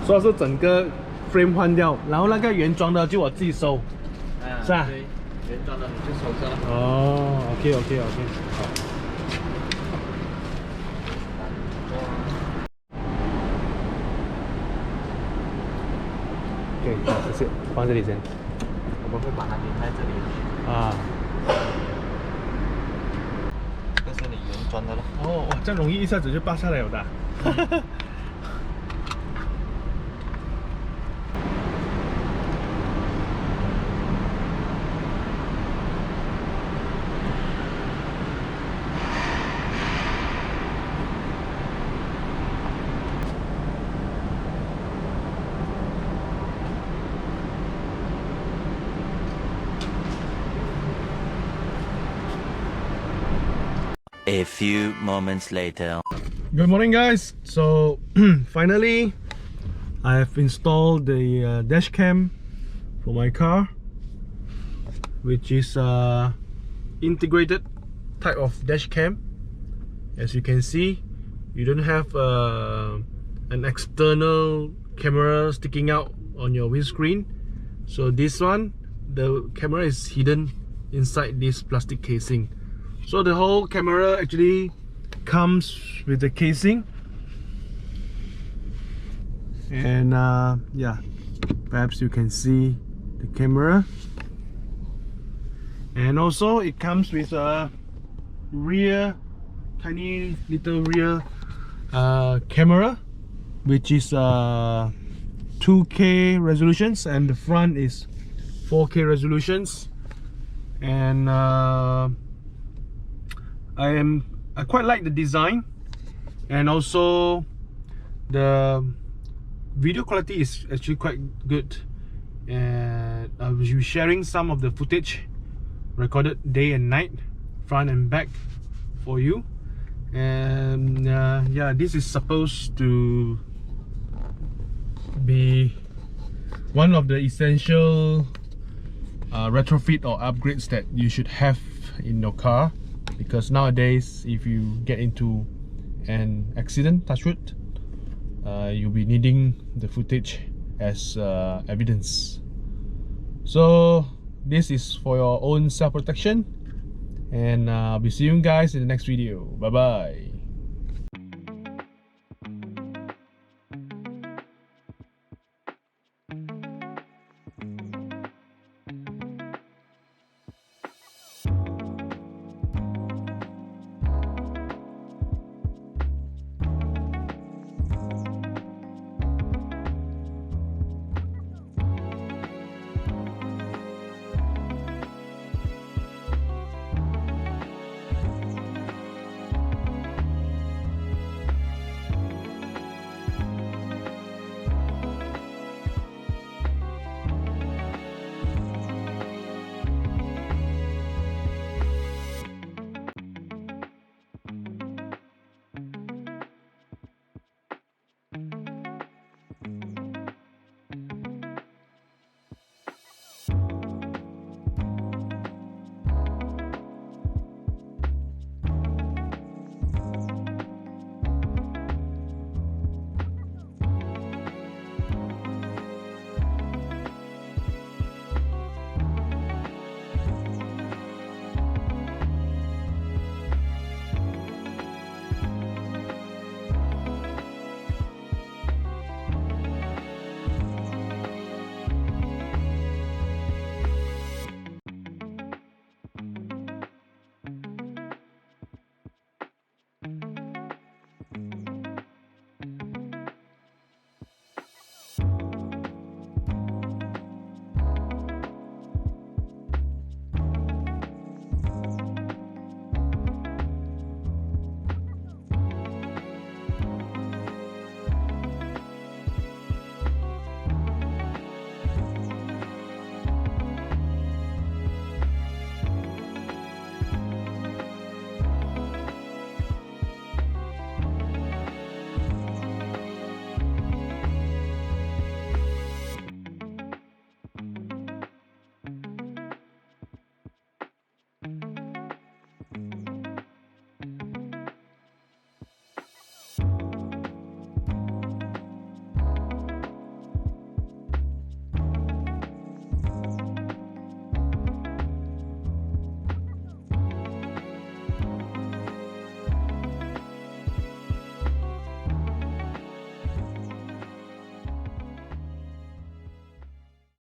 说是整个 frame 换掉，然后那个原装的就我自己收，是吧？对，原装的你就收着了。哦，OK，好。OK， 好，谢谢，放这里先。我们会把它粘在这里。啊。这是你原装的了。哦，哇，这样容易一下子就拔下来了的。A few moments later. Good morning, guys. So finally I have installed the dash cam for my car, which is integrated type of dash cam. As you can see, you don't have an external camera sticking out on your windscreen. So this one, the camera is hidden inside this plastic casing. So the whole camera actually comes with the casing, and yeah, perhaps you can see the camera, and also it comes with a tiny little rear camera, which is 2K resolutions, and the front is 4K resolutions. And I quite like the design, and also the video quality is actually quite good, and I will be sharing some of the footage recorded day and night, front and back, for you. And yeah, this is supposed to be one of the essential retrofit or upgrades that you should have in your car, because nowadays if you get into an accident, touch wood, you'll be needing the footage as evidence. So this is for your own self-protection, and I'll be seeing you guys in the next video. Bye bye.